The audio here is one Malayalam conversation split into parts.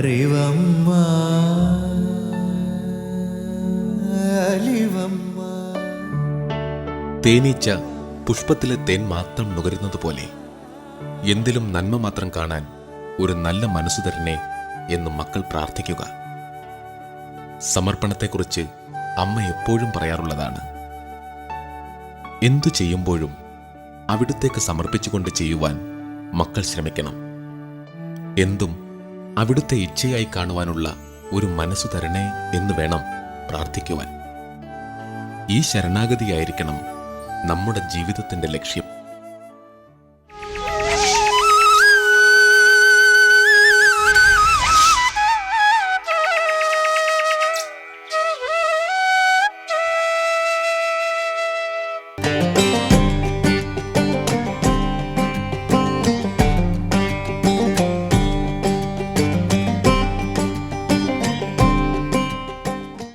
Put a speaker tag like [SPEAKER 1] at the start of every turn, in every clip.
[SPEAKER 1] അറിവമ്മ അലിവമ്മ.
[SPEAKER 2] തേനീച്ച പുഷ്പത്തിലെ തേൻ മാത്രം നുകരുന്നത് പോലെ എന്തിലും നന്മ മാത്രം കാണാൻ ഒരു നല്ല മനസ്സു തരണേ എന്ന് മക്കൾ പ്രാർത്ഥിക്കുക. സമർപ്പണത്തെക്കുറിച്ച് അമ്മ എപ്പോഴും പറയാറുള്ളതാണ്. എന്തു ചെയ്യുമ്പോഴും അവിടുത്തേക്ക് സമർപ്പിച്ചുകൊണ്ട് ചെയ്യുവാൻ മക്കൾ ശ്രമിക്കണം. എന്തും അവിടുത്തെ ഇച്ഛയായി കാണുവാനുള്ള ഒരു മനസ്സു തരണേ എന്ന് വേണം പ്രാർത്ഥിക്കുവാൻ. ഈ ശരണാഗതിയായിരിക്കണം നമ്മുടെ ജീവിതത്തിന്റെ ലക്ഷ്യം.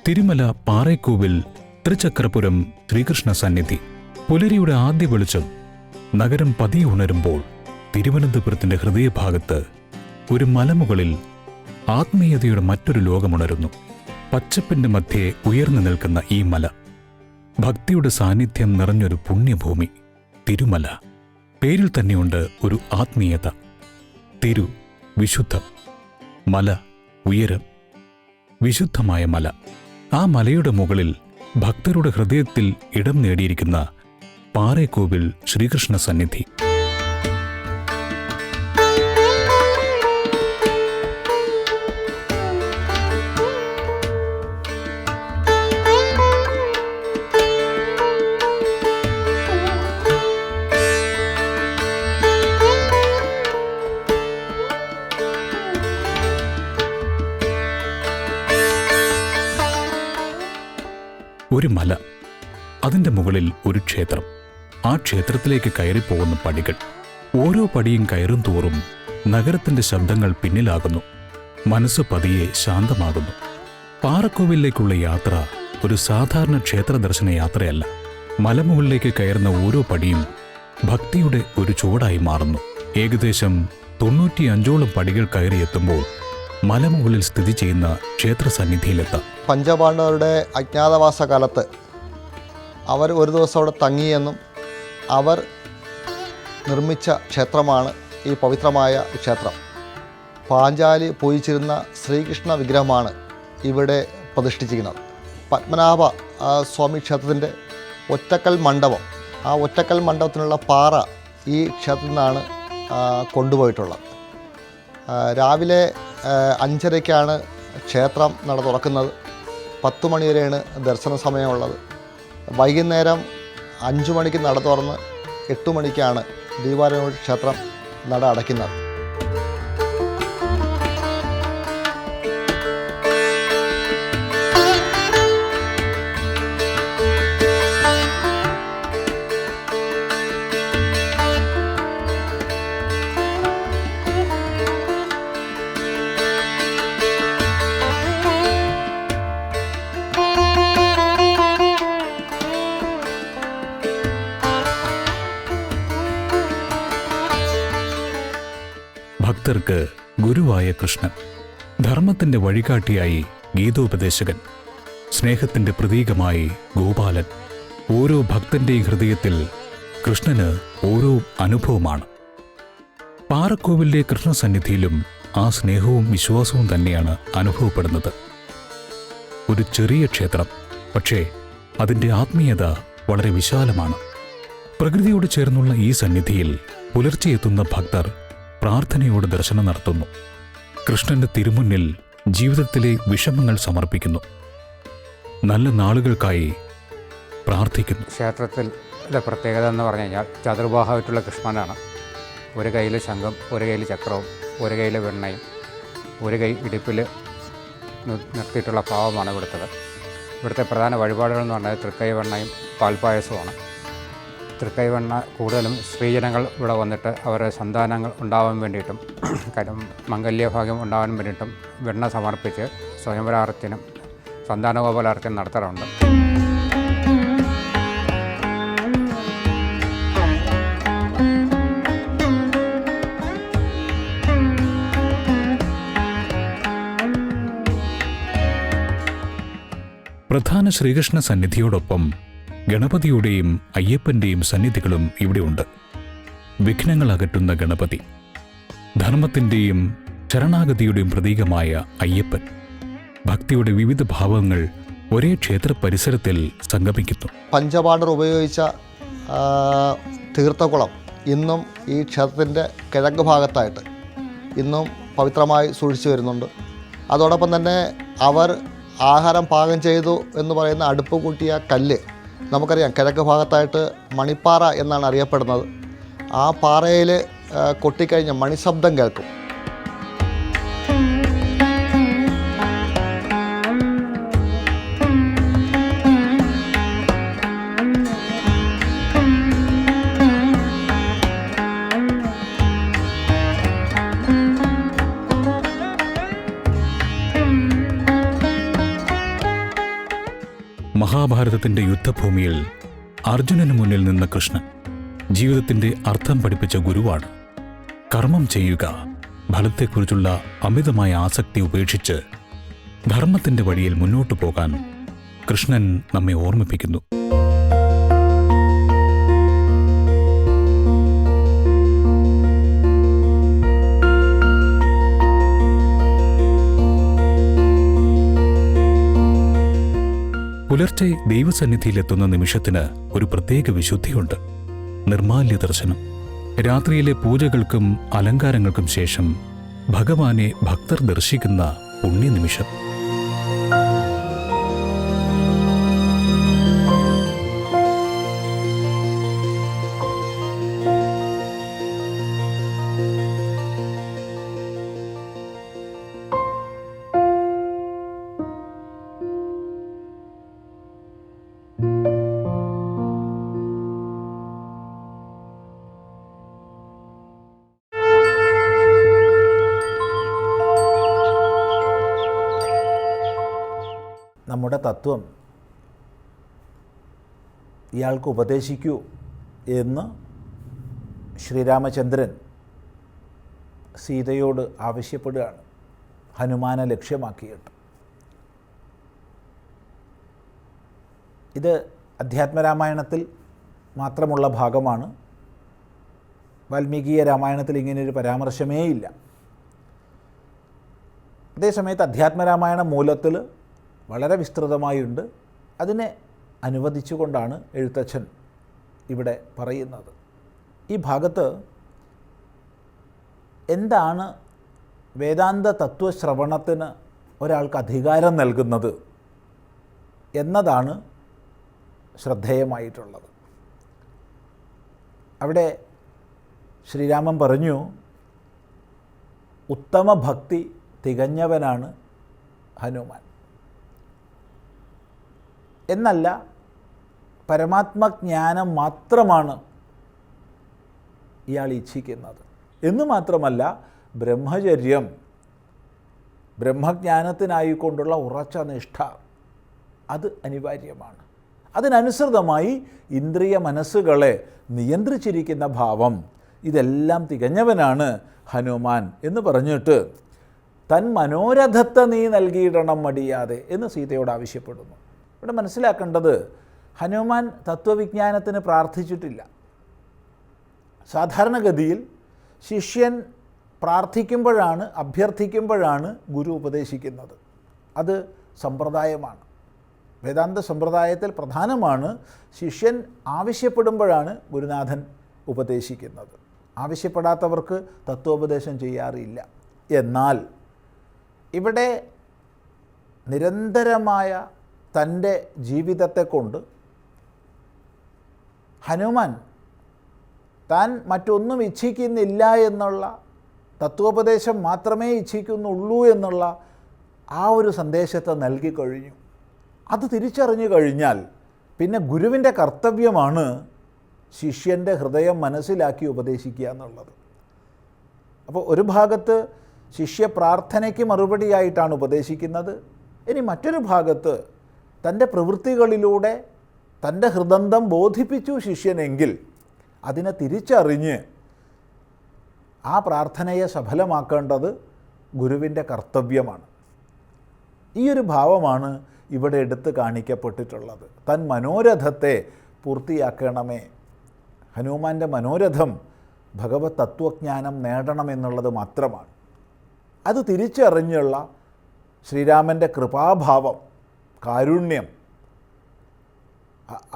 [SPEAKER 3] തിരുമല പാറേക്കോവിൽ തൃച്ചക്രപുരം ശ്രീകൃഷ്ണ സന്നിധി. പുലരിയുടെ ആദ്യ വെളിച്ചം നഗരം പതിയെ ഉണരുമ്പോൾ തിരുവനന്തപുരത്തിന്റെ ഹൃദയഭാഗത്ത് ഒരു മലമുകളിൽ ആത്മീയതയുടെ മറ്റൊരു ലോകമുണരുന്നു. പച്ചപ്പിന്റെ മധ്യേ ഉയർന്നു നിൽക്കുന്ന ഈ മല ഭക്തിയുടെ സാന്നിധ്യം നിറഞ്ഞൊരു പുണ്യഭൂമി. തിരുമല പേരിൽ തന്നെയുണ്ട് ഒരു ആത്മീയത. തിരു വിശുദ്ധം, മല ഉയരം, വിശുദ്ധമായ മല. ആ മലയുടെ മുകളിൽ ഭക്തരുടെ ഹൃദയത്തിൽ ഇടം നേടിയിരിക്കുന്ന പാറേക്കോവിൽ ശ്രീകൃഷ്ണ സന്നിധി. ഒരു മല, അതിൻ്റെ മുകളിൽ ഒരു ക്ഷേത്രം. ആ ക്ഷേത്രത്തിലേക്ക് കയറിപ്പോകുന്ന പടികൾ. ഓരോ പടിയും കയറും തോറും നഗരത്തിൻ്റെ ശബ്ദങ്ങൾ പിന്നിലാകുന്നു. മനസ്സ് പതിയെ ശാന്തമാകുന്നു. പാറക്കോവിലേക്കുള്ള യാത്ര ഒരു സാധാരണ ക്ഷേത്ര ദർശന യാത്രയല്ല. മലമുകളിലേക്ക് കയറുന്ന ഓരോ പടിയും ഭക്തിയുടെ ഒരു ചുവടായി മാറുന്നു. ഏകദേശം 95ഓളം പടികൾ കയറിയെത്തുമ്പോൾ മലമുകളിൽ സ്ഥിതി ചെയ്യുന്ന ക്ഷേത്ര സന്നിധിയിലെത്താം.
[SPEAKER 4] പഞ്ചപാണ്ഡവരുടെ അജ്ഞാതവാസ കാലത്ത് അവർ ഒരു ദിവസം അവിടെ തങ്ങിയെന്നും അവർ നിർമ്മിച്ച ക്ഷേത്രമാണ് ഈ പവിത്രമായ ക്ഷേത്രം. പാഞ്ചാലി പൂജിച്ചിരുന്ന ശ്രീകൃഷ്ണ വിഗ്രഹമാണ് ഇവിടെ പ്രതിഷ്ഠിച്ചിരിക്കുന്നത്. പത്മനാഭ സ്വാമി ക്ഷേത്രത്തിൻ്റെ ഒറ്റക്കൽ മണ്ഡപം, ആ ഒറ്റക്കൽ മണ്ഡപത്തിനുള്ള പാറ ഈ ക്ഷേത്രത്തിൽ നിന്നാണ് കൊണ്ടുപോയിട്ടുള്ളത്. രാവിലെ 5:30-ക്കാണ് ക്ഷേത്രം നട തുറക്കുന്നത്. 10 മണി വരെയാണ് ദർശന സമയമുള്ളത്. വൈകുന്നേരം 5 മണിക്ക് നട തുറന്ന് 8 മണിക്കാണ് ദീപാരാധന ക്ഷേത്രം നട അടയ്ക്കുന്നത്.
[SPEAKER 3] ഭക്തർക്ക് ഗുരുവായ കൃഷ്ണൻ, ധർമ്മത്തിന്റെ വഴികാട്ടിയായി ഗീതോപദേശകൻ, സ്നേഹത്തിന്റെ പ്രതീകമായി ഗോപാലൻ. ഓരോ ഭക്തന്റെയും ഹൃദയത്തിൽ കൃഷ്ണന് ഓരോ അനുഭവമാണ്. പാറക്കോവിലെ കൃഷ്ണസന്നിധിയിലും ആ സ്നേഹവും വിശ്വാസവും തന്നെയാണ് അനുഭവപ്പെടുന്നത്. ഒരു ചെറിയ ക്ഷേത്രം, പക്ഷേ അതിൻ്റെ ആത്മീയത വളരെ വിശാലമാണ്. പ്രകൃതിയോട് ചേർന്നുള്ള ഈ സന്നിധിയിൽ പുലർച്ചെ എത്തുന്ന ഭക്തർ പ്രാർത്ഥനയോട് ദർശനം നടത്തുന്നു. കൃഷ്ണന്റെ തിരുമുന്നിൽ ജീവിതത്തിലെ വിഷമങ്ങൾ സമർപ്പിക്കുന്നു. നല്ല നാളുകൾക്കായി പ്രാർത്ഥിക്കുന്നു.
[SPEAKER 5] ക്ഷേത്രത്തിലെ പ്രത്യേകത എന്ന് പറഞ്ഞു കഴിഞ്ഞാൽ ചതുർബാഹമായിട്ടുള്ള കൃഷ്ണനാണ്. ഒരു കയ്യിൽ ശംഖം, ഒരു കയ്യിൽ ചക്രവും, ഒരു കയ്യിൽ വെണ്ണയും, ഒരു കൈ ഇടുപ്പിൽ നിർത്തിയിട്ടുള്ള ഭാവമാണ് ഇവിടുത്തത്. ഇവിടുത്തെ പ്രധാന വഴിപാടുകൾ എന്ന് പറഞ്ഞാൽ തൃക്കൈവെണ്ണയും പാൽപ്പായസവുമാണ്. തൃക്കൈവെണ്ണ കൂടുതലും സ്ത്രീജനങ്ങൾ ഇവിടെ വന്നിട്ട് അവരുടെ സന്താനങ്ങൾ ഉണ്ടാവാൻ വേണ്ടിയിട്ടും മംഗല്യഭാഗ്യം ഉണ്ടാവാൻ വേണ്ടിയിട്ടും വെണ്ണ സമർപ്പിച്ച് സ്വയംവരാർച്ചനും സന്താനഗോപാലാർച്ചന നടത്താറുണ്ട്.
[SPEAKER 3] പ്രധാന ശ്രീകൃഷ്ണ സന്നിധിയോടൊപ്പം ഗണപതിയുടെയും അയ്യപ്പന്റെയും സന്നിധികളും ഇവിടെയുണ്ട്. വിഘ്നങ്ങൾ അകറ്റുന്ന ഗണപതി, ധർമ്മത്തിൻ്റെയും ശരണാഗതിയുടെയും പ്രതീകമായ അയ്യപ്പൻ, ഭക്തിയുടെ വിവിധ ഭാവങ്ങൾ ഒരേ ക്ഷേത്ര പരിസരത്തിൽ സംഗമിക്കുന്നു.
[SPEAKER 4] പഞ്ചപാണ്ഡർ ഉപയോഗിച്ച തീർത്ഥകുളം ഇന്നും ഈ ക്ഷേത്രത്തിൻ്റെ കിഴക്ക് ഭാഗത്തായിട്ട് ഇന്നും പവിത്രമായി സൂക്ഷിച്ചു വരുന്നുണ്ട്. അതോടൊപ്പം തന്നെ അവർ ആഹാരം പാകം ചെയ്തു എന്ന് പറയുന്ന അടുപ്പ് കൂട്ടിയ കല്ല് നമുക്കറിയാം കിഴക്ക് ഭാഗത്തായിട്ട് മണിപ്പാറ എന്നാണ് അറിയപ്പെടുന്നത്. ആ പാറയിൽ കൊട്ടിക്കഴിഞ്ഞ മണിശബ്ദം കേൾക്കും.
[SPEAKER 3] മഹാഭാരതത്തിന്റെ യുദ്ധഭൂമിയിൽ അർജുനന് മുന്നിൽ നിന്ന കൃഷ്ണൻ ജീവിതത്തിന്റെ അർത്ഥം പഠിപ്പിച്ച ഗുരുവാണ്. കർമ്മം ചെയ്യുക, ഫലത്തെക്കുറിച്ചുള്ള അമിതമായ ആസക്തി ഉപേക്ഷിച്ച് ധർമ്മത്തിന്റെ വഴിയിൽ മുന്നോട്ടു പോകാൻ കൃഷ്ണൻ നമ്മെ ഓർമ്മിപ്പിക്കുന്നു. പുലർച്ചെ ദൈവസന്നിധിയിലെത്തുന്ന നിമിഷത്തിന് ഒരു പ്രത്യേക വിശുദ്ധിയുണ്ട്. നിർമാല്യ ദർശനം. രാത്രിയിലെ പൂജകൾക്കും അലങ്കാരങ്ങൾക്കും ശേഷം ഭഗവാനെ ഭക്തർ ദർശിക്കുന്ന പുണ്യനിമിഷം.
[SPEAKER 1] നമ്മുടെ തത്വം ഇയാൾക്ക് ഉപദേശിക്കൂ എന്ന് ശ്രീരാമചന്ദ്രൻ സീതയോട് ആവശ്യപ്പെടുകയാണ്, ഹനുമാനെ ലക്ഷ്യമാക്കിയിട്ട്. ഇത് അധ്യാത്മരാമായണത്തിൽ മാത്രമുള്ള ഭാഗമാണ്. വാൽമീകീയ രാമായണത്തിൽ ഇങ്ങനെയൊരു പരാമർശമേ ഇല്ല. അതേസമയത്ത് അധ്യാത്മരാമായണ മൂലത്തിൽ വളരെ വിസ്തൃതമായുണ്ട്. അതിനെ അനുവദിച്ചുകൊണ്ടാണ് എഴുത്തച്ഛൻ ഇവിടെ പറയുന്നത്. ഈ ഭാഗത്ത് എന്താണ് വേദാന്ത തത്വശ്രവണത്തിന് ഒരാൾക്ക് അധികാരം നൽകുന്നത് എന്നതാണ് ശ്രദ്ധേയമായിട്ടുള്ളത്. അവിടെ ശ്രീരാമൻ പറഞ്ഞു, ഉത്തമ ഭക്തി തികഞ്ഞവനാണ് ഹനുമാൻ എന്നല്ല, പരമാത്മജ്ഞാനം മാത്രമാണ് ഇയാൾ ഇച്ഛിക്കുന്നത് എന്ന് മാത്രമല്ല, ബ്രഹ്മചര്യം, ബ്രഹ്മജ്ഞാനത്തിനായിക്കൊണ്ടുള്ള ഉറച്ച നിഷ്ഠ അത് അനിവാര്യമാണ്. അതിനനുസൃതമായി ഇന്ദ്രിയ മനസ്സുകളെ നിയന്ത്രിച്ചിരിക്കുന്ന ഭാവം, ഇതെല്ലാം തികഞ്ഞവനാണ് ഹനുമാൻ എന്ന് പറഞ്ഞിട്ട് തൻ മനോരഥത്തെ നീ നൽകിയിടണം മടിയാതെ എന്ന് സീതയോട് ആവശ്യപ്പെടുന്നു. ഇവിടെ മനസ്സിലാക്കേണ്ടത്, ഹനുമാൻ തത്വവിജ്ഞാനത്തിന് പ്രാർത്ഥിച്ചിട്ടില്ല. സാധാരണഗതിയിൽ ശിഷ്യൻ പ്രാർത്ഥിക്കുമ്പോഴാണ്, അഭ്യർത്ഥിക്കുമ്പോഴാണ് ഗുരു ഉപദേശിക്കുന്നത്. അത് സമ്പ്രദായമാണ്. വേദാന്ത സമ്പ്രദായത്തിൽ പ്രധാനമാണ് ശിഷ്യൻ ആവശ്യപ്പെടുമ്പോഴാണ് ഗുരുനാഥൻ ഉപദേശിക്കുന്നത്. ആവശ്യപ്പെടാത്തവർക്ക് തത്വോപദേശം ചെയ്യാറില്ല. എന്നാൽ ഇവിടെ നിരന്തരമായ തൻ്റെ ജീവിതത്തെ കൊണ്ട് ഹനുമാൻ താൻ മറ്റൊന്നും ഇച്ഛിക്കുന്നില്ല എന്നുള്ള, തത്വോപദേശം മാത്രമേ ഇച്ഛിക്കുന്നുള്ളൂ എന്നുള്ള ആ ഒരു സന്ദേശത്തെ നൽകിക്കഴിഞ്ഞു. അത് തിരിച്ചറിഞ്ഞു കഴിഞ്ഞാൽ പിന്നെ ഗുരുവിൻ്റെ കർത്തവ്യമാണ് ശിഷ്യൻ്റെ ഹൃദയം മനസ്സിലാക്കി ഉപദേശിക്കുക എന്നുള്ളത്. അപ്പോൾ ഒരു ഭാഗത്ത് ശിഷ്യ പ്രാർത്ഥനയ്ക്ക് മറുപടിയായിട്ടാണ് ഉപദേശിക്കുന്നത്. ഇനി മറ്റൊരു ഭാഗത്ത് തൻ്റെ പ്രവൃത്തികളിലൂടെ തൻ്റെ ഹൃദന്തം ബോധിപ്പിച്ചു ശിഷ്യനെങ്കിൽ അതിനെ തിരിച്ചറിഞ്ഞ് ആ പ്രാർത്ഥനയെ സഫലമാക്കേണ്ടത് ഗുരുവിൻ്റെ കർത്തവ്യമാണ്. ഈ ഒരു ഭാവമാണ് ഇവിടെ എടുത്ത് കാണിക്കപ്പെട്ടിട്ടുള്ളത്. തൻ മനോരഥത്തെ പൂർത്തിയാക്കണമേ. ഹനുമാൻ്റെ മനോരഥം ഭഗവത് തത്വജ്ഞാനം നേടണമെന്നുള്ളത് മാത്രമാണ്. അത് തിരിച്ചറിഞ്ഞുള്ള ശ്രീരാമൻ്റെ കൃപാഭാവം, കാരുണ്യം,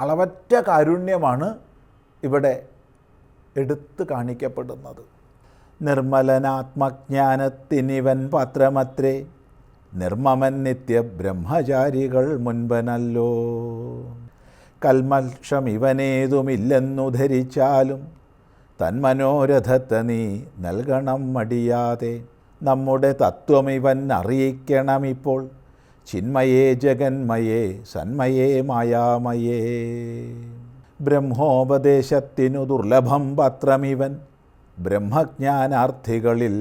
[SPEAKER 1] അളവറ്റ കാരുണ്യമാണ് ഇവിടെ എടുത്ത് കാണിക്കപ്പെടുന്നത്. നിർമ്മലനാത്മജ്ഞാനത്തിനിവൻ പാത്രമത്രേ, നിർമ്മമൻ നിത്യ ബ്രഹ്മചാരികൾ മുൻപനല്ലോ. കൽമൽഷം ഇവനേതുമില്ലെന്നു ധരിച്ചാലും തന്മനോരഥത്തെ നീ നൽകണം മടിയാതെ. നമ്മുടെ തത്വമിവൻ അറിയിക്കണമിപ്പോൾ, ചിന്മയേ ജഗന്മയേ സന്മയേ മായാമയേ. ബ്രഹ്മോപദേശത്തിനു ദുർലഭം പത്രമിവൻ, ബ്രഹ്മജ്ഞാനാർത്ഥികളിൽ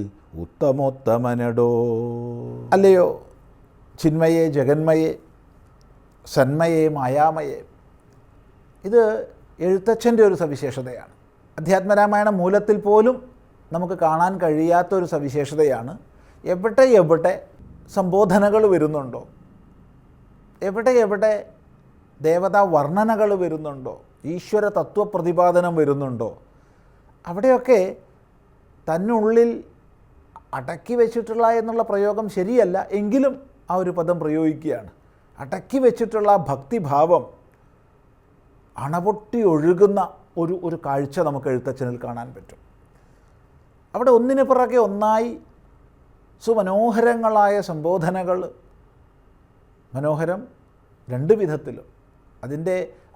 [SPEAKER 1] ഉത്തമോത്തമനടോ. അല്ലയോ ചിന്മയേ ജഗന്മയേ സന്മയേ മായാമയേ. ഇത് എഴുത്തച്ഛൻ്റെ ഒരു സവിശേഷതയാണ്. അധ്യാത്മരാമായണ മൂലത്തിൽ പോലും നമുക്ക് കാണാൻ കഴിയാത്തൊരു സവിശേഷതയാണ്. എവിടെ സംബോധനകൾ വരുന്നുണ്ടോ, എവിടെ ദേവതാ വർണ്ണനകൾ വരുന്നുണ്ടോ, ഈശ്വര തത്വപ്രതിപാദനം വരുന്നുണ്ടോ, അവിടെയൊക്കെ തന്നുള്ളിൽ അടക്കി വെച്ചിട്ടുള്ള എന്നുള്ള പ്രയോഗം ശരിയല്ല, എങ്കിലും ആ ഒരു പദം പ്രയോഗിക്കുകയാണ്. അടക്കി വെച്ചിട്ടുള്ള ഭക്തിഭാവം അണപൊട്ടി ഒഴുകുന്ന ഒരു കാഴ്ച നമുക്ക് എഴുത്തച്ഛനിൽ കാണാൻ പറ്റും. അവിടെ ഒന്നിനു പിറകെ ഒന്നായി സുമനോഹരങ്ങളായ സംബോധനകൾ, മനോഹരം രണ്ട് വിധത്തിലും,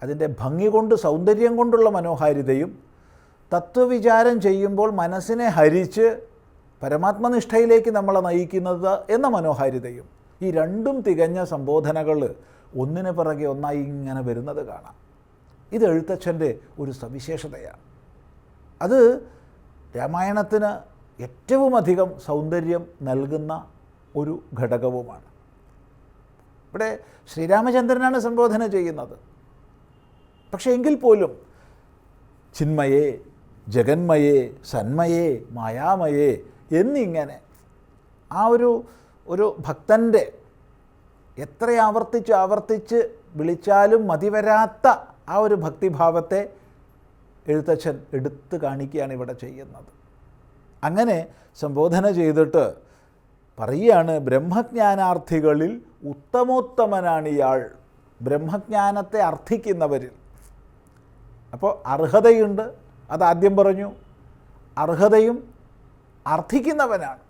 [SPEAKER 1] അതിൻ്റെ ഭംഗി കൊണ്ട് സൗന്ദര്യം കൊണ്ടുള്ള മനോഹാരിതയും, തത്വവിചാരം ചെയ്യുമ്പോൾ മനസ്സിനെ ഹരിച്ച് പരമാത്മനിഷ്ഠയിലേക്ക് നമ്മളെ നയിക്കുന്നത് എന്ന മനോഹാരിതയും, ഈ രണ്ടും തികഞ്ഞ സംബോധനകൾ ഒന്നിനു പിറകെ ഒന്നായി ഇങ്ങനെ വരുന്നത് കാണാം. ഇത് എഴുത്തച്ഛൻ്റെ ഒരു സവിശേഷതയാണ്. അത് രാമായണത്തിന് ഏറ്റവും അധികം സൗന്ദര്യം നൽകുന്ന ഒരു ഘടകവുമാണ്. ഇവിടെ ശ്രീരാമചന്ദ്രനാണ് സംബോധന ചെയ്യുന്നത്. പക്ഷേ എങ്കിൽ പോലും ചിന്മയേ ജഗന്മയേ സന്മയേ മായാമയേ എന്നിങ്ങനെ ആ ഒരു ഭക്തൻ്റെ എത്ര ആവർത്തിച്ച് വിളിച്ചാലും മതിവരാത്ത ആ ഒരു ഭക്തിഭാവത്തെ എഴുത്തച്ഛൻ എടുത്തു കാണിക്കുകയാണ് ഇവിടെ ചെയ്യുന്നത്. അങ്ങനെ സംബോധന ചെയ്തിട്ട് പറയുകയാണ്, ബ്രഹ്മജ്ഞാനാർത്ഥികളിൽ ഉത്തമോത്തമനാണ് ഇയാൾ. ബ്രഹ്മജ്ഞാനത്തെ അർത്ഥിക്കുന്നവരിൽ. അപ്പോൾ അർഹതയുണ്ട്, അതാദ്യം പറഞ്ഞു. അർഹതയും അർത്ഥിക്കുന്നവനാണ്.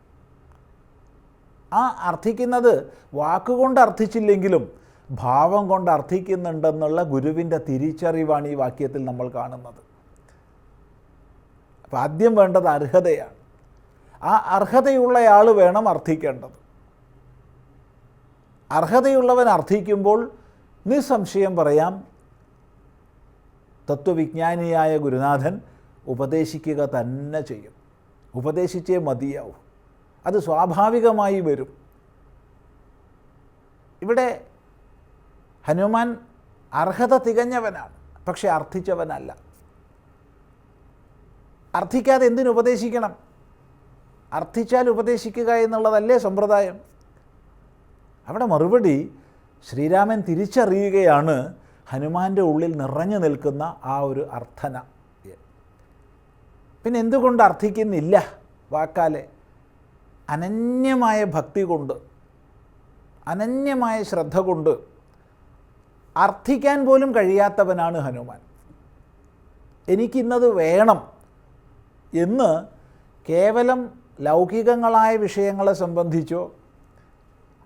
[SPEAKER 1] ആ അർത്ഥിക്കുന്നത് വാക്കുകൊണ്ട് അർത്ഥിച്ചില്ലെങ്കിലും ഭാവം കൊണ്ട് അർത്ഥിക്കുന്നുണ്ടെന്നുള്ള ഗുരുവിൻ്റെ തിരിച്ചറിവാണ് ഈ വാക്യത്തിൽ നമ്മൾ കാണുന്നത്. അപ്പോൾ ആദ്യം വേണ്ടത് അർഹതയാണ്. ആ അർഹതയുള്ളയാൾ വേണം അർത്ഥിക്കേണ്ടത്. അർഹതയുള്ളവൻ അർത്ഥിക്കുമ്പോൾ നിസ്സംശയം പറയാം, തത്വവിജ്ഞാനിയായ ഗുരുനാഥൻ ഉപദേശിക്കുക തന്നെ ചെയ്യും. ഉപദേശിച്ചേ മതിയാവും. അത് സ്വാഭാവികമായി വരും. ഇവിടെ ഹനുമാൻ അർഹത തികഞ്ഞവനാണ്, പക്ഷെ അർത്ഥിച്ചവനല്ല. അർത്ഥിക്കാതെ എന്തിനുപദേശിക്കണം? അർത്ഥിച്ചാൽ ഉപദേശിക്കുക എന്നുള്ളതല്ലേ സമ്പ്രദായം. അവിടെ മറുപടി ശ്രീരാമൻ തിരിച്ചറിയുകയാണ് ഹനുമാൻ്റെ ഉള്ളിൽ നിറഞ്ഞു നിൽക്കുന്ന ആ ഒരു അർത്ഥന. പിന്നെ എന്തുകൊണ്ട് അർത്ഥിക്കുന്നില്ല? വാക്കാലെ അനന്യമായ ഭക്തി കൊണ്ട്, അനന്യമായ ശ്രദ്ധ കൊണ്ട് അർത്ഥിക്കാൻ പോലും കഴിയാത്തവനാണ് ഹനുമാൻ. എനിക്കിന്നത് വേണം എന്ന് കേവലം ലൗകികങ്ങളായ വിഷയങ്ങളെ സംബന്ധിച്ചോ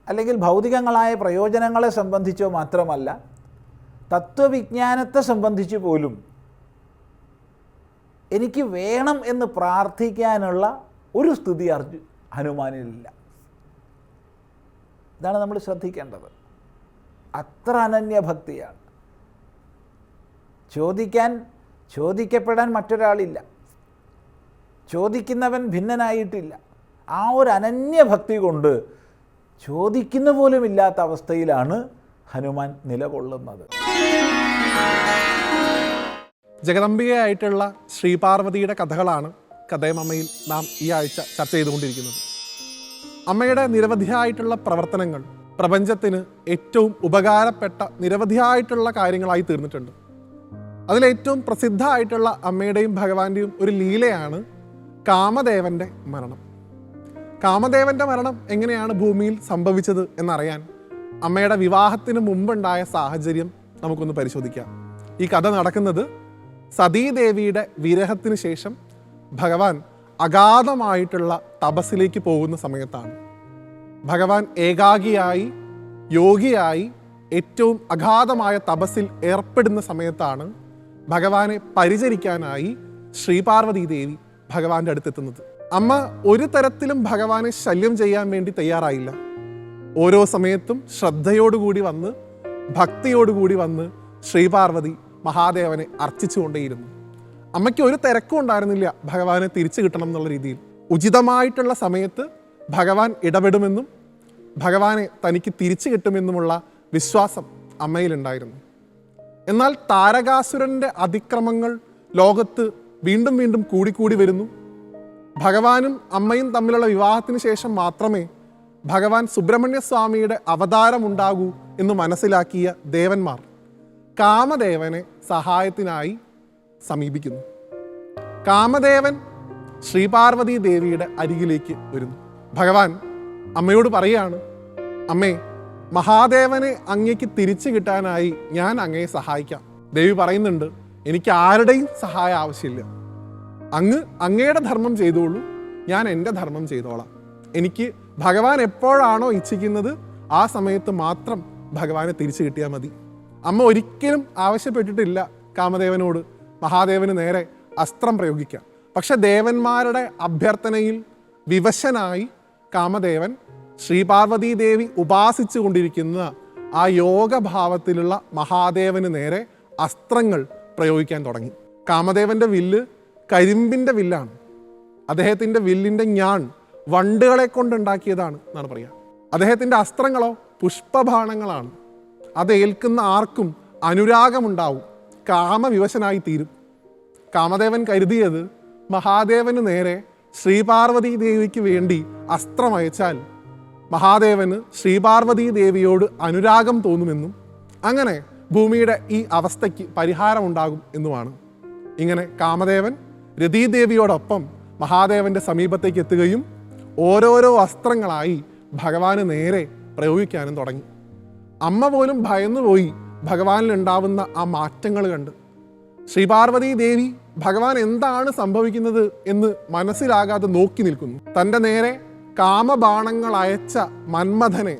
[SPEAKER 1] അല്ലെങ്കിൽ ഭൗതികങ്ങളായ പ്രയോജനങ്ങളെ സംബന്ധിച്ചോ മാത്രമല്ല, തത്വവിജ്ഞാനത്തെ സംബന്ധിച്ച് പോലും എനിക്ക് വേണം എന്ന് പ്രാർത്ഥിക്കാനുള്ള ഒരു സ്ഥിതി ഹനുമാനിലില്ല. ഇതാണ് നമ്മൾ ശ്രദ്ധിക്കേണ്ടത്. അത്ര അനന്യഭക്തിയാണ്. ചോദിക്കപ്പെടാൻ മറ്റൊരാളില്ല. ചോദിക്കുന്നവൻ ഭിന്നനായിട്ടില്ല. ആ ഒരു അനന്യഭക്തി കൊണ്ട് ചോദിക്കുന്ന പോലും ഇല്ലാത്ത അവസ്ഥയിലാണ് ഹനുമാൻ നിലകൊള്ളുന്നത്.
[SPEAKER 6] ജഗദംബികയായിട്ടുള്ള ശ്രീപാർവതിയുടെ കഥകളാണ് കഥയും അമ്മയിൽ നാം ഈ ആഴ്ച ചർച്ച ചെയ്തുകൊണ്ടിരിക്കുന്നത്. അമ്മയുടെ നിരവധിയായിട്ടുള്ള പ്രവർത്തനങ്ങൾ പ്രപഞ്ചത്തിന് ഏറ്റവും ഉപകാരപ്പെട്ട നിരവധിയായിട്ടുള്ള കാര്യങ്ങളായി തീർന്നിട്ടുണ്ട്. അതിലേറ്റവും പ്രസിദ്ധമായിട്ടുള്ള അമ്മയുടെയും ഭഗവാന്റെയും ഒരു ലീലയാണ് കാമദേവൻ്റെ മരണം. കാമദേവൻ്റെ മരണം എങ്ങനെയാണ് ഭൂമിയിൽ സംഭവിച്ചത് എന്നറിയാൻ അമ്മയുടെ വിവാഹത്തിന് മുമ്പുണ്ടായ സാഹചര്യം നമുക്കൊന്ന് പരിശോധിക്കാം. ഈ കഥ നടക്കുന്നത് സതീദേവിയുടെ വിരഹത്തിന് ശേഷം ഭഗവാൻ അഗാധമായിട്ടുള്ള തപസ്സിലേക്ക് പോകുന്ന സമയത്താണ്. ഭഗവാൻ ഏകാഗിയായി യോഗിയായി ഏറ്റവും അഗാധമായ തപസ്സിൽ ഏർപ്പെടുന്ന സമയത്താണ് ഭഗവാനെ പരിചരിക്കാനായി ശ്രീപാർവതി ദേവി ഭഗവാന്റെ അടുത്തെത്തുന്നത്. അമ്മ ഒരു തരത്തിലും ഭഗവാനെ ശല്യം ചെയ്യാൻ വേണ്ടി തയ്യാറായില്ല. ഓരോ സമയത്തും ശ്രദ്ധയോടുകൂടി വന്ന് ഭക്തിയോടുകൂടി വന്ന് ശ്രീപാർവതി മഹാദേവനെ അർച്ചിച്ചുകൊണ്ടേയിരുന്നു. അമ്മയ്ക്ക് ഒരു തിരക്കും ഉണ്ടായിരുന്നില്ല ഭഗവാനെ തിരിച്ചു കിട്ടണം എന്നുള്ള രീതിയിൽ. ഉചിതമായിട്ടുള്ള സമയത്ത് ഭഗവാൻ ഇടപെടുമെന്നും ഭഗവാനെ തനിക്ക് തിരിച്ചു കിട്ടുമെന്നുമുള്ള വിശ്വാസം അമ്മയിലുണ്ടായിരുന്നു. എന്നാൽ താരകാസുരൻ്റെ അതിക്രമങ്ങൾ ലോകത്ത് വീണ്ടും വീണ്ടും കൂടിക്കൂടി വരുന്നു. ഭഗവാനും അമ്മയും തമ്മിലുള്ള വിവാഹത്തിന് ശേഷം മാത്രമേ ഭഗവാൻ സുബ്രഹ്മണ്യ സ്വാമിയുടെ അവതാരമുണ്ടാകൂ എന്ന് മനസ്സിലാക്കിയ ദേവന്മാർ കാമദേവനെ സഹായത്തിനായി സമീപിക്കുന്നു. കാമദേവൻ ശ്രീപാർവതി ദേവിയുടെ അരികിലേക്ക് വരുന്നു. ഭഗവാൻ അമ്മയോട് പറയാണ്, അമ്മേ, മഹാദേവനെ അങ്ങേക്ക് തിരിച്ചു കിട്ടാനായി ഞാൻ അങ്ങയെ സഹായിക്കാം. ദേവി പറയുന്നുണ്ട്, എനിക്ക് ആരുടെയും സഹായം ആവശ്യമില്ല. അങ്ങയുടെ ധർമ്മം ചെയ്തോളൂ, ഞാൻ എൻ്റെ ധർമ്മം ചെയ്തോളാം. എനിക്ക് ഭഗവാൻ എപ്പോഴാണോ ഇച്ഛിക്കുന്നത് ആ സമയത്ത് മാത്രം ഭഗവാനെ തിരിച്ചു കിട്ടിയാൽ മതി. അമ്മ ഒരിക്കലും ആവശ്യപ്പെട്ടിട്ടില്ല കാമദേവനോട് മഹാദേവന് നേരെ അസ്ത്രം പ്രയോഗിക്കാം. പക്ഷെ ദേവന്മാരുടെ അഭ്യർത്ഥനയിൽ വിവശനായി കാമദേവൻ ശ്രീപാർവതി ദേവി ഉപാസിച്ചു കൊണ്ടിരിക്കുന്ന ആ യോഗഭാവത്തിലുള്ള മഹാദേവന് നേരെ അസ്ത്രങ്ങൾ പ്രയോഗിക്കാൻ തുടങ്ങി. കാമദേവന്റെ വില്ല് കരിമ്പിൻ്റെ വില്ലാണ്. അദ്ദേഹത്തിൻ്റെ വില്ലിൻ്റെ ഞാൺ വണ്ടുകളെ കൊണ്ടുണ്ടാക്കിയതാണ് എന്നാണ് പറയുക. അദ്ദേഹത്തിൻ്റെ അസ്ത്രങ്ങളോ പുഷ്പബാണങ്ങളാണ്. അത് ഏൽക്കുന്ന ആർക്കും അനുരാഗമുണ്ടാവും, കാമവിവശനായി തീരും. കാമദേവൻ കരുതിയത് മഹാദേവന് നേരെ ശ്രീപാർവതി ദേവിക്ക് വേണ്ടി അസ്ത്രമയച്ചാൽ മഹാദേവന് ശ്രീപാർവതി ദേവിയോട് അനുരാഗം തോന്നുമെന്നും അങ്ങനെ ഭൂമിയുടെ ഈ അവസ്ഥയ്ക്ക് പരിഹാരമുണ്ടാകും എന്നുമാണ്. ഇങ്ങനെ കാമദേവൻ രതീദേവിയോടൊപ്പം മഹാദേവന്റെ സമീപത്തേക്ക് എത്തുകയും ഓരോരോ അസ്ത്രങ്ങളായി ഭഗവാന് നേരെ പ്രയോഗിക്കാനും തുടങ്ങി. അമ്മ പോലും ഭയന്നുപോയി ഭഗവാനിലുണ്ടാവുന്ന ആ മാറ്റങ്ങൾ കണ്ട്. ശ്രീപാർവതി ദേവി ഭഗവാൻ എന്താണ് സംഭവിക്കുന്നത് എന്ന് മനസ്സിലാകാതെ നോക്കി നിൽക്കുന്നു. തൻ്റെ നേരെ കാമബാണങ്ങൾ അയച്ച മന്മഥനെ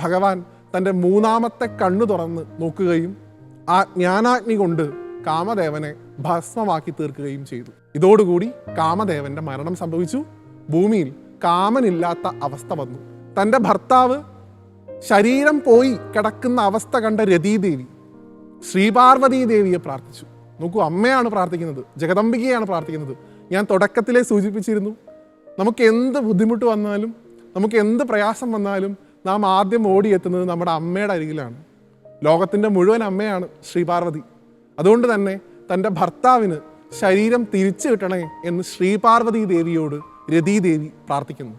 [SPEAKER 6] ഭഗവാൻ തൻ്റെ മൂന്നാമത്തെ കണ്ണു തുറന്ന് നോക്കുകയും ആ ജ്ഞാനാഗ്നി കൊണ്ട് കാമദേവനെ ഭസ്മമാക്കി തീർക്കുകയും ചെയ്തു. ഇതോടുകൂടി കാമദേവന്റെ മരണം സംഭവിച്ചു. ഭൂമിയിൽ കാമനില്ലാത്ത അവസ്ഥ വന്നു. തൻ്റെ ഭർത്താവ് ശരീരം പോയി കിടക്കുന്ന അവസ്ഥ കണ്ട രതീദേവി ശ്രീപാർവതി ദേവിയെ പ്രാർത്ഥിച്ചു. നോക്കൂ, അമ്മയാണ് പ്രാർത്ഥിക്കുന്നത്, ജഗദംബികയാണ് പ്രാർത്ഥിക്കുന്നത്. ഞാൻ തുടക്കത്തിലേ സൂചിപ്പിച്ചിരുന്നു, നമുക്ക് എന്ത് ബുദ്ധിമുട്ട് വന്നാലും നമുക്ക് എന്ത് പ്രയാസം വന്നാലും നാം ആദ്യം ഓടിയെത്തുന്നത് നമ്മുടെ അമ്മയുടെ അരികിലാണ്. ലോകത്തിൻ്റെ മുഴുവൻ അമ്മയാണ് ശ്രീപാർവതി. അതുകൊണ്ട് തന്നെ തൻ്റെ ഭർത്താവിന് ശരീരം തിരിച്ചു കിട്ടണേ എന്ന് ശ്രീപാർവതി ദേവിയോട് രതീദേവി പ്രാർത്ഥിക്കുന്നു.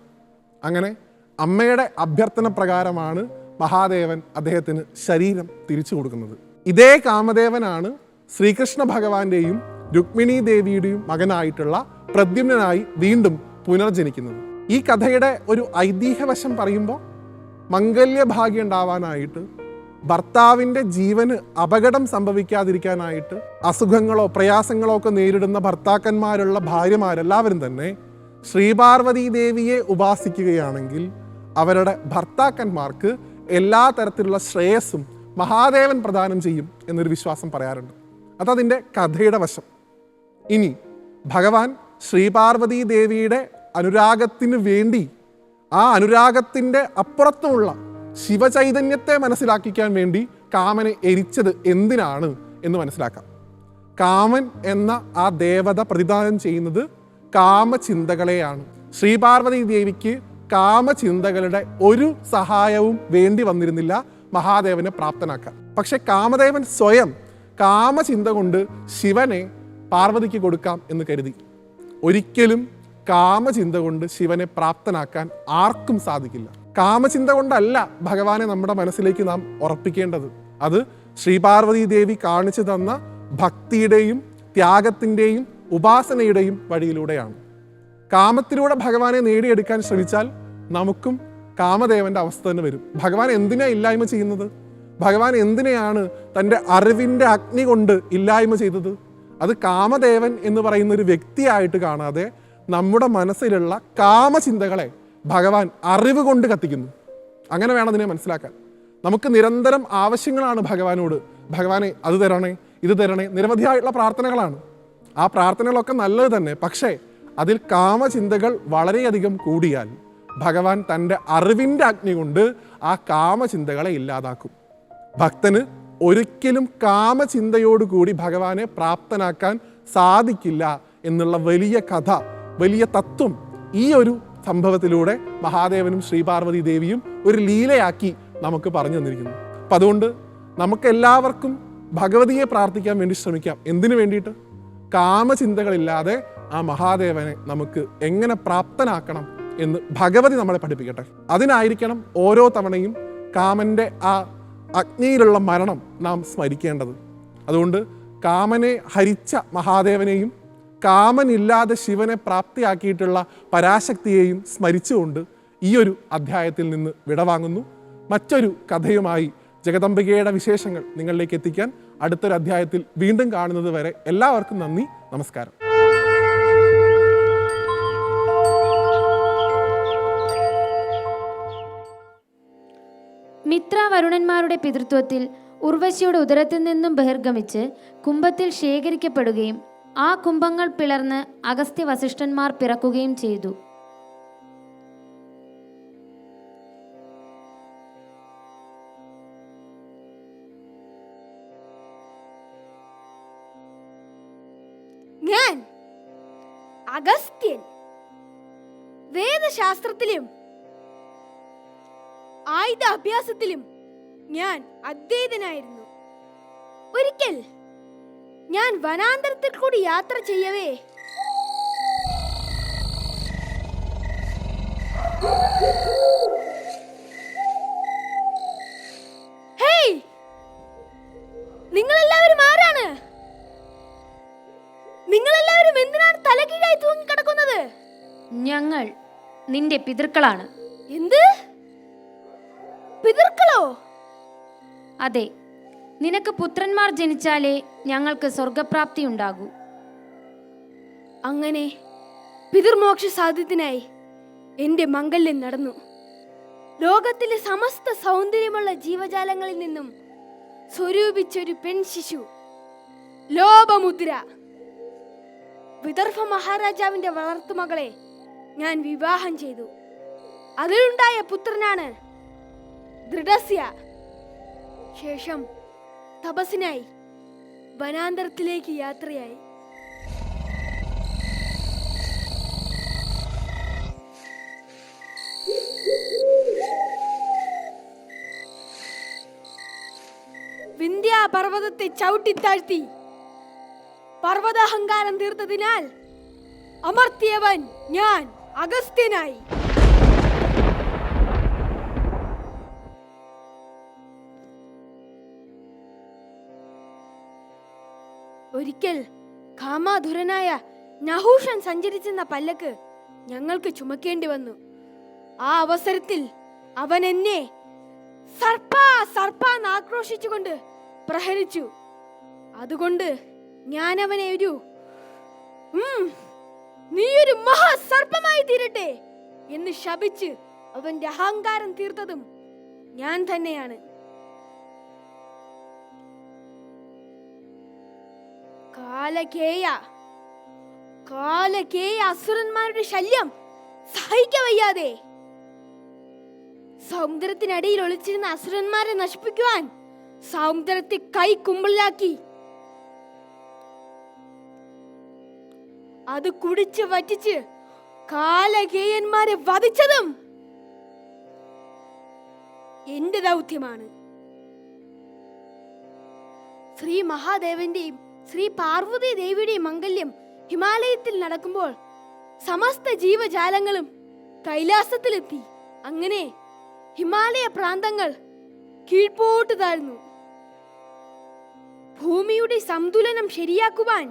[SPEAKER 6] അങ്ങനെ അമ്മയുടെ അഭ്യർത്ഥന പ്രകാരമാണ് മഹാദേവൻ അദ്ദേഹത്തിന് ശരീരം തിരിച്ചു കൊടുക്കുന്നത്. ഇതേ കാമദേവനാണ് ശ്രീകൃഷ്ണ ഭഗവാന്റെയും രുക്മിണി ദേവിയുടെയും മകനായിട്ടുള്ള പ്രദ്യുമ്നായി വീണ്ടും പുനർജനിക്കുന്നത്. ഈ കഥയുടെ ഒരു ഐതിഹ്യവശം പറയുമ്പോൾ മംഗല്യഭാഗ്യം ഉണ്ടാവാനായിട്ട്, ഭർത്താവിൻ്റെ ജീവന് അപകടം സംഭവിക്കാതിരിക്കാനായിട്ട്, അസുഖങ്ങളോ പ്രയാസങ്ങളോ ഒക്കെ നേരിടുന്ന ഭർത്താക്കന്മാരുള്ള ഭാര്യമാരെല്ലാവരും തന്നെ ശ്രീപാർവതി ദേവിയെ ഉപാസിക്കുകയാണെങ്കിൽ അവരുടെ ഭർത്താക്കന്മാർക്ക് എല്ലാ തരത്തിലുള്ള ശ്രേയസ്സും മഹാദേവൻ പ്രദാനം ചെയ്യും എന്നൊരു വിശ്വാസം പറയാറുണ്ട്. അതതിൻ്റെ കഥയുടെ വശം. ഇനി ഭഗവാൻ ശ്രീപാർവതി ദേവിയുടെ അനുരാഗത്തിന് വേണ്ടി ആ അനുരാഗത്തിൻ്റെ അപ്പുറത്തുമുള്ള ശിവചൈതന്യത്തെ മനസ്സിലാക്കിക്കാൻ വേണ്ടി കാമനെ എരിച്ചത് എന്തിനാണ് എന്ന് മനസ്സിലാക്കാം. കാമൻ എന്ന ആ ദേവത പ്രതിദാനം ചെയ്യുന്നത് കാമചിന്തകളെയാണ്. ശ്രീപാർവതി ദേവിക്ക് കാമചിന്തകളുടെ ഒരു സഹായവും വേണ്ടി വന്നിരുന്നില്ല മഹാദേവനെ പ്രാപ്തനാക്കാൻ. പക്ഷെ കാമദേവൻ സ്വയം കാമചിന്ത കൊണ്ട് ശിവനെ പാർവതിക്ക് കൊടുക്കാം എന്ന് കരുതി. ഒരിക്കലും കാമചിന്ത കൊണ്ട് ശിവനെ പ്രാപ്തനാക്കാൻ ആർക്കും സാധിക്കില്ല. കാമചിന്ത കൊണ്ടല്ല ഭഗവാനെ നമ്മുടെ മനസ്സിലേക്ക് നാം ഉറപ്പിക്കേണ്ടത്. അത് ശ്രീപാർവതി ദേവി കാണിച്ചു തന്ന ഭക്തിയുടെയും ത്യാഗത്തിൻ്റെയും ഉപാസനയുടെയും വഴിയിലൂടെയാണ്. കാമത്തിലൂടെ ഭഗവാനെ നേടിയെടുക്കാൻ ശ്രമിച്ചാൽ നമുക്കും കാമദേവന്റെ അവസ്ഥ തന്നെ വരും. ഭഗവാൻ എന്തിനാ ഇല്ലായ്മ ചെയ്യുന്നത്? ഭഗവാൻ എന്തിനെയാണ് തൻ്റെ അറിവിൻ്റെ അഗ്നി കൊണ്ട് ഇല്ലായ്മ ചെയ്തത്? അത് കാമദേവൻ എന്ന് പറയുന്ന ഒരു വ്യക്തിയായിട്ട് കാണാതെ നമ്മുടെ മനസ്സിലുള്ള കാമചിന്തകളെ ഭഗവാൻ അറിവ് കൊണ്ട് കത്തിക്കുന്നു. അങ്ങനെ വേണം അതിനെ മനസ്സിലാക്കാൻ. നമുക്ക് നിരന്തരം ആവശ്യങ്ങളാണ് ഭഗവാനോട്. ഭഗവാനെ അത് തരണേ, ഇത് തരണേ, നിരവധിയായിട്ടുള്ള പ്രാർത്ഥനകളാണ്. ആ പ്രാർത്ഥനകളൊക്കെ നല്ലത് തന്നെ. പക്ഷേ അതിൽ കാമചിന്തകൾ വളരെയധികം കൂടിയാൽ ഭഗവാൻ തൻ്റെ അറിവിൻ്റെ അഗ്നി കൊണ്ട് ആ കാമചിന്തകളെ ഇല്ലാതാക്കും. ഭക്തന് ഒരിക്കലും കാമചിന്തയോടുകൂടി ഭഗവാനെ പ്രാപ്തനാക്കാൻ സാധിക്കില്ല എന്നുള്ള വലിയ കഥ, വലിയ തത്വം ഈ ഒരു സംഭവത്തിലൂടെ മഹാദേവനും ശ്രീപാർവതി ദേവിയും ഒരു ലീലയാക്കി നമുക്ക് പറഞ്ഞു തന്നിരിക്കുന്നു. അപ്പം അതുകൊണ്ട് നമുക്കെല്ലാവർക്കും ഭഗവതിയെ പ്രാർത്ഥിക്കാൻ വേണ്ടി ശ്രമിക്കാം. എന്തിനു വേണ്ടിയിട്ട്? കാമചിന്തകളില്ലാതെ ആ മഹാദേവനെ നമുക്ക് എങ്ങനെ പ്രാപ്തനാക്കണം എന്ന് ഭഗവതി നമ്മളെ പഠിപ്പിക്കട്ടെ. അതിനായിരിക്കണം ഓരോ തവണയും കാമൻ്റെ ആ അഗ്നിയിലുള്ള മരണം നാം സ്മരിക്കേണ്ടത്. അതുകൊണ്ട് കാമനെ ഹരിച്ച മഹാദേവനെയും കാമനില്ലാതെ ശിവനെ പ്രാപ്തിയാക്കിയിട്ടുള്ള പരാശക്തിയെയും സ്മരിച്ചുകൊണ്ട് ഈ ഒരു അധ്യായത്തിൽ നിന്ന് വിടവാങ്ങുന്നു. മറ്റൊരു കഥയുമായി ജഗദംബികയുടെ വിശേഷങ്ങൾ നിങ്ങളിലേക്ക് എത്തിക്കാൻ അടുത്തൊരു അധ്യായത്തിൽ വീണ്ടും കാണുന്നത് വരെ എല്ലാവർക്കും നന്ദി, നമസ്കാരം.
[SPEAKER 7] മിത്ര വരുണന്മാരുടെ പിതൃത്വത്തിൽ ഉർവശിയുടെ ഉദരത്തിൽ നിന്നും ബഹിർഗമിച്ച് കുംഭത്തിൽ ശേഖരിക്കപ്പെടുകയും ആ കുംഭങ്ങൾ പിളർന്ന് അഗസ്ത്യ വസിഷ്ഠന്മാർ പിറക്കുകയും ചെയ്തു.
[SPEAKER 8] ഞാൻ അഗസ്ത്യൻ വേദശാസ്ത്രത്തിലും ആയുധ അഭ്യാസത്തിലും ഞാൻ അദ്വൈതനായിരുന്നു. ഒരിക്കൽ ഞാൻ വനാന്തരത്തിൽ കൂടി യാത്ര ചെയ്യവേ ഹേയ്, നിങ്ങളെല്ലാവരും ആരാണ്? നിങ്ങളെല്ലാവരും എന്തിനാണ് തലകീഴായി തൂങ്ങിക്കിടക്കുന്നത്?
[SPEAKER 7] ഞങ്ങൾ നിന്റെ പിതൃക്കളാണ്.
[SPEAKER 8] എന്ത് പിതൃക്കളോ?
[SPEAKER 7] അതെ, നിനക്ക് പുത്രന്മാർ ജനിച്ചാലേ ഞങ്ങൾക്ക് സ്വർഗപ്രാപ്തി ഉണ്ടാകൂ.
[SPEAKER 8] അങ്ങനെ പിതൃമോക്ഷ സാധ്യത്തിനായി എൻ്റെ മംഗല്യം നടന്നു. ലോകത്തിലെ സമസ്ത സൗന്ദര്യമുള്ള ജീവജാലങ്ങളിൽ നിന്നും സ്വരൂപിച്ചൊരു പെൺ ശിശു, ലോപമുദ്ര, വിദർഭ മഹാരാജാവിന്റെ വളർത്തുമകളെ ഞാൻ വിവാഹം ചെയ്തു. അതിലുണ്ടായ പുത്രനാണ് ദൃഢസ്യ. ശേഷം തപസ്സിനായി വനാന്തരത്തിലേക്ക് യാത്രയായി. വിന്ധ്യാപർവ്വതത്തെ ചവിട്ടിത്താഴ്ത്തി പർവ്വതാഹങ്കാരം തീർത്തതിനാൽ അമർത്തിയവൻ ഞാൻ അഗസ്ത്യനായി. ഒരിക്കൽ കാമാധുരനായ നഹൂഷൻ സഞ്ചരിച്ചെന്ന പല്ലക്ക് ഞങ്ങൾക്ക് ചുമക്കേണ്ടി വന്നു. ആ അവസരത്തിൽ അവൻ എന്നെ സർപ്പാന്ന് ആക്രോശിച്ചുകൊണ്ട് പ്രഹരിച്ചു. അതുകൊണ്ട് ഞാൻ അവനെ നീയൊരു മഹാസർപ്പമായി തീരട്ടെ എന്ന് ശപിച്ച് അവന്റെ അഹങ്കാരം തീർത്തതും ഞാൻ തന്നെയാണ്. കാലകേയ അസുരന്മാരുടെ ശല്യം സഹിക്കവയ്യാതെ സമുദ്രത്തിനടിയിൽ ഒളിച്ചിരുന്ന അസുരന്മാരെ നശിപ്പിക്കുവാൻ സമുദ്രത്തെ കൈ കുമ്പിളിലാക്കി അത് കുടിച്ച് വറ്റിച്ച് കാലകേയന്മാരെ വധിച്ചതും എന്റെ ദൗത്യമാണ്. ശ്രീ മഹാദേവന്റെയും ശ്രീ പാർവതി ദേവിയുടെയും മംഗല്യം ഹിമാലയത്തിൽ നടക്കുമ്പോൾ സമസ്ത ജീവജാലങ്ങളും കൈലാസത്തിലെത്തി. അങ്ങനെ ഹിമാലയ പ്രാന്തങ്ങൾ കീഴ്പോട്ട് താഴ്ന്നു. ഭൂമിയുടെ സന്തുലനം ശരിയാക്കുവാൻ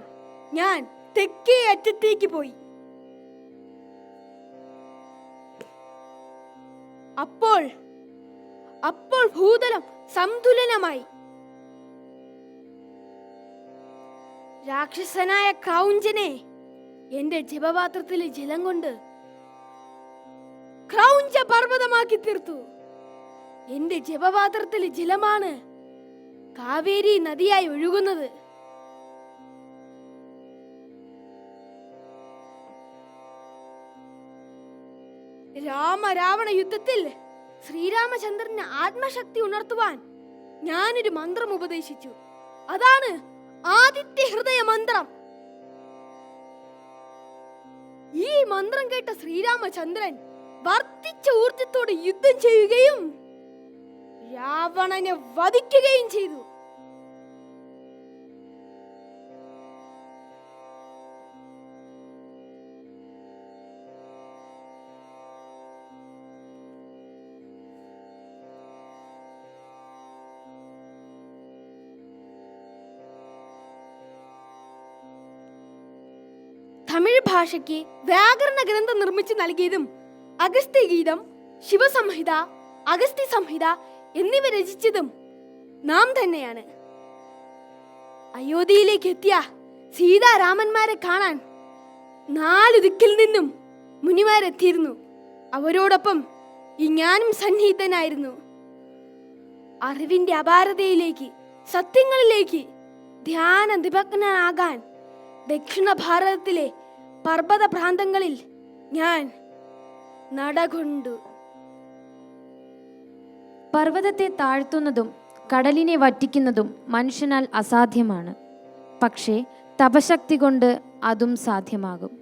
[SPEAKER 8] ഞാൻ തെക്കേ അറ്റത്തേക്ക് പോയി. അപ്പോൾ ഭൂതലം സന്തുലനമായി. രാക്ഷസനായ ക്രൗഞ്ചനെ എന്റെ ജപപാത്രത്തിലെ ജലം കൊണ്ട് ക്രൗഞ്ച പർവ്വതമാക്കി തീർത്തു. എന്റെ ജപപാത്രത്തിലെ ജലമാണ് കാവേരി നദിയായി ഒഴുകുന്നത്. രാമരാവണ യുദ്ധത്തിൽ ശ്രീരാമചന്ദ്രന് ആത്മശക്തി ഉണർത്തുവാൻ ഞാനൊരു മന്ത്രം ഉപദേശിച്ചു. അതാണ് ആദിത്യ ഹൃദയ മന്ത്രം. ഈ മന്ത്രം കേട്ട ശ്രീരാമചന്ദ്രൻ വർദ്ധിച്ച ഊർജത്തോടെ യുദ്ധം ചെയ്യുകയും രാവണനെ വധിക്കുകയും ചെയ്തു. തമിഴ് ഭാഷയ്ക്ക് വ്യാകരണ ഗ്രന്ഥം നിർമ്മിച്ചു നൽകിയതും അഗസ്ത്യഗീതം, ശിവസംഹിത, അഗസ്ത്യ സംഹിത എന്നിവ രചിച്ചതും നാം തന്നെയാണ്. അയോധ്യയിലേക്ക് എത്തിയ സീതാരാമന്മാരെ കാണാൻ 4 ദിക്കിൽ നിന്നും മുനിമാരെത്തിയിരുന്നു. അവരോടൊപ്പം ഈ ഞാനും സന്നിഹിതനായിരുന്നു. അറിവിന്റെ അപാരതയിലേക്ക്, സത്യങ്ങളിലേക്ക് ധ്യാന നിമഗ്നനാകാൻ ദക്ഷിണ ഭാരതത്തിലെ പർവ്വത പ്രാന്തങ്ങളിൽ ഞാൻ നടകൊണ്ടു.
[SPEAKER 7] പർവ്വതത്തെ താഴ്ത്തുന്നതും കടലിനെ വറ്റിക്കുന്നതും മനുഷ്യനാൽ അസാധ്യമാണ്. പക്ഷേ തപശക്തി കൊണ്ട് അതും സാധ്യമാകും.